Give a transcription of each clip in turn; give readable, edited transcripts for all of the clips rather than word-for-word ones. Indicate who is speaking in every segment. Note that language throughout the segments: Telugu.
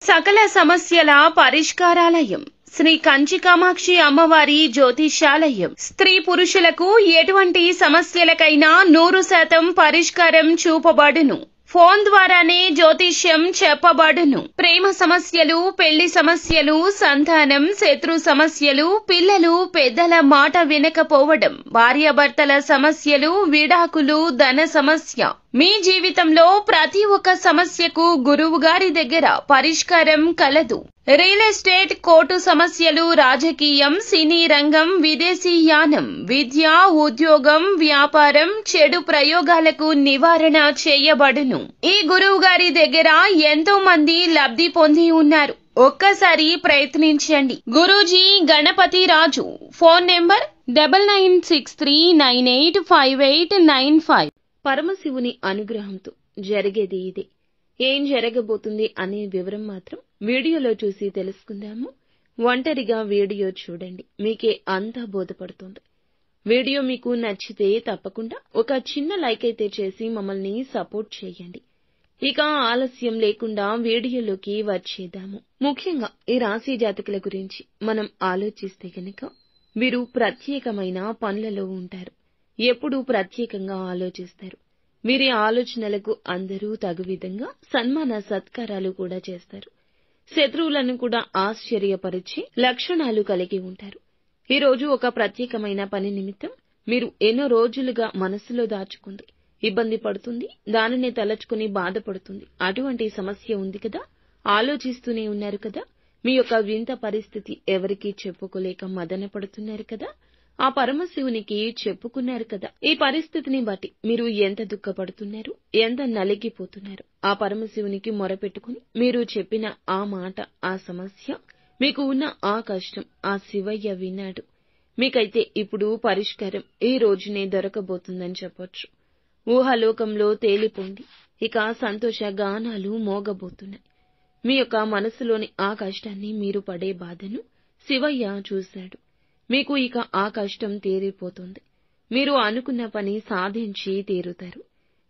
Speaker 1: సకల సమస్యల పరిష్కారాలయం శ్రీ కంచి కామాక్షి అమ్మవారి జ్యోతిష్యాలయం. స్త్రీ పురుషులకు ఎటువంటి సమస్యలకైనా 100% పరిష్కారం చూపబడును. ఫోన్ ద్వారానే జ్యోతిష్యం చెప్పబడును. ప్రేమ సమస్యలు, పెళ్లి సమస్యలు, సంతానం, శత్రు సమస్యలు, పిల్లలు పెద్దల మాట వినకపోవడం, భార్యాభర్తల సమస్యలు, విడాకులు, ధన సమస్య. మీ జీవితంలో ప్రతి ఒక్క సమస్యకు గురువు గారి దగ్గర పరిష్కారం కలదు. రియల్ ఎస్టేట్, కోర్టు సమస్యలు, రాజకీయం, సినీ రంగం, విదేశీ యానం, విద్య, ఉద్యోగం, వ్యాపారం, చెడు ప్రయోగాలకు నివారణ చేయబడును. ఈ గురువు గారి దగ్గర ఎంతో మంది లబ్ధి పొంది ఉన్నారు. ఒక్కసారి ప్రయత్నించండి. గురూజీ గణపతి రాజు. Phone number 9963985895. పరమశివుని అనుగ్రహంతో జరిగేది ఇదే. ఏం జరగబోతుంది అనే వివరం మాత్రం వీడియోలో చూసి తెలుసుకుందాము. ఒంటరిగా వీడియో చూడండి, మీకే అంతా బోధపడుతుంది. వీడియో మీకు నచ్చితే తప్పకుండా ఒక చిన్న లైక్ అయితే చేసి మమ్మల్ని సపోర్ట్ చేయండి. ఇక ఆలస్యం లేకుండా వీడియోలోకి వచ్చేద్దాము. ముఖ్యంగా ఈ రాశి జాతకుల గురించి మనం ఆలోచిస్తే గనక వీరు ప్రత్యేకమైన పనులలో ఉంటారు. ఎప్పుడూ ప్రత్యేకంగా ఆలోచిస్తారు. వీరి ఆలోచనలకు అందరూ తగు విధంగా సన్మాన సత్కారాలు కూడా చేస్తారు. శత్రువులను కూడా ఆశ్చర్యపరిచే లక్షణాలు కలిగి ఉంటారు. ఈ రోజు ఒక ప్రత్యేకమైన పని నిమిత్తం మీరు ఎన్నో రోజులుగా మనసులో దాచుకుంది, ఇబ్బంది పడుతుంది, దానిని తలచుకుని బాధపడుతుంది. అటువంటి సమస్య ఉంది కదా, ఆలోచిస్తూనే ఉన్నారు కదా, మీ యొక్క వింత పరిస్థితి ఎవరికీ చెప్పుకోలేక మదన పడుతున్నారు కదా, ఆ పరమశివునికి చెప్పుకున్నారు కదా. ఈ పరిస్థితిని బట్టి మీరు ఎంత దుఃఖపడుతున్నారు, ఎంత నలిగిపోతున్నారు. ఆ పరమశివునికి మొరపెట్టుకుని మీరు చెప్పిన ఆ మాట, ఆ సమస్య, మీకు ఉన్న ఆ కష్టం ఆ శివయ్య విన్నాడు. మీకైతే ఇప్పుడు పరిష్కారం ఈ రోజునే దొరకబోతుందని చెప్పొచ్చు. ఊహాలోకంలో తేలిపోండి. ఇక సంతోష గానాలు మోగబోతున్నాయి. మీ యొక్క మనసులోని ఆ కష్టాన్ని, మీరు పడే బాధను శివయ్య చూశాడు. మీకు ఇక ఆ కష్టం తీరిపోతుంది. మీరు అనుకున్న పని సాధించి తీరుతారు.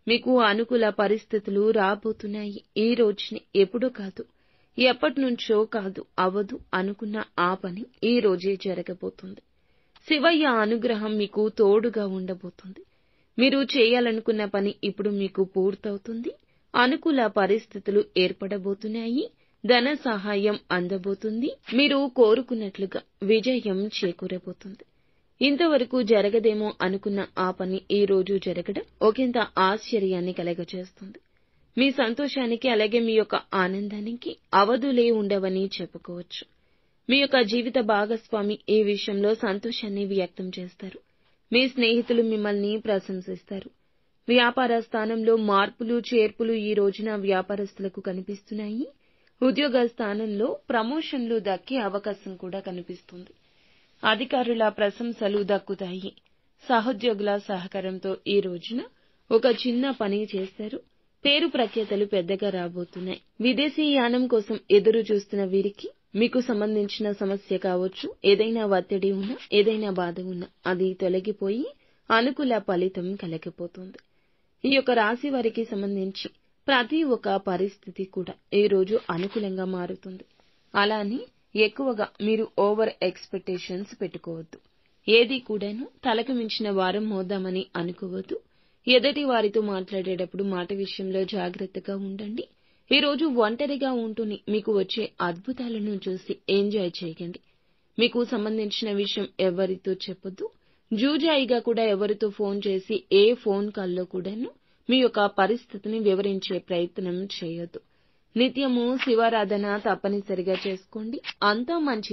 Speaker 1: మీకు అనుకూల పరిస్థితులు రాబోతున్నాయి. ఈ రోజునే, ఎప్పుడూ కాదు, ఎప్పటినుంచో కాదు, అవదు అనుకున్న ఆ పని ఈ రోజే జరగబోతుంది. శివయ్య అనుగ్రహం మీకు తోడుగా ఉండబోతుంది. మీరు చేయాలనుకున్న పని ఇప్పుడు మీకు పూర్తవుతుంది. అనుకూల పరిస్థితులు ఏర్పడబోతున్నాయి. ధన సహాయం అందబోతుంది. మీరు కోరుకున్నట్లుగా విజయం చేకూరబోతుంది. ఇంతవరకు జరగదేమో అనుకున్న ఆ పని ఈ రోజు జరగడం ఒకంత ఆశ్చర్యాన్ని కలగజేస్తుంది. మీ సంతోషానికి, అలాగే మీ యొక్క ఆనందానికి అవధులే ఉండవని చెప్పుకోవచ్చు. మీ యొక్క జీవిత భాగస్వామి ఈ విషయంలో సంతోషాన్ని వ్యక్తం చేస్తారు. మీ స్నేహితులు మిమ్మల్ని ప్రశంసిస్తారు. వ్యాపార స్థానంలో మార్పులు, చేర్పులు ఈ రోజున వ్యాపారస్తులకు కనిపిస్తున్నాయి. ఉద్యోగ స్థానంలో ప్రమోషన్లు దక్కే అవకాశం కూడా కనిపిస్తుంది. అధికారుల ప్రశంసలు దక్కుతాయి. సహోద్యోగుల సహకారంతో ఈ రోజున ఒక చిన్న పని చేస్తారు. పేరు ప్రఖ్యాతలు పెద్దగా రాబోతున్నాయి. విదేశీ యానం కోసం ఎదురు చూస్తున్న వీరికి మీకు సంబంధించిన సమస్య కావచ్చు, ఏదైనా ఒత్తిడి ఉన్నా, ఏదైనా బాధ ఉన్నా అది తొలగిపోయి అనుకూల ఫలితం కలగబోతుంది. ఈ యొక్క రాశి వారికి సంబంధించి ప్రతి ఒక్క పరిస్థితి కూడా ఈ రోజు అనుకూలంగా మారుతుంది. అలానే ఎక్కువగా మీరు ఓవర్ ఎక్స్పెక్టేషన్స్ పెట్టుకోవద్దు. ఏది కూడాను తలకు మించిన వారం మోద్దామని అనుకోవద్దు. ఎదుటి వారితో మాట్లాడేటప్పుడు మాట విషయంలో జాగ్రత్తగా ఉండండి. ఈ రోజు ఒంటరిగా ఉంటూనే మీకు వచ్చే అద్భుతాలను చూసి ఎంజాయ్ చేయండి. మీకు సంబంధించిన విషయం ఎవరితో చెప్పొద్దు. జూజాయిగా కూడా ఎవరితో ఫోన్ చేసి ఏ ఫోన్ కాల్లో కూడాను మీ యొక్క పరిస్థితిని వివరించే ప్రయత్నం చేయొద్దు. నిత్యము శివారాధన తప్పనిసరిగా చేసుకోండి. అంతా మంచి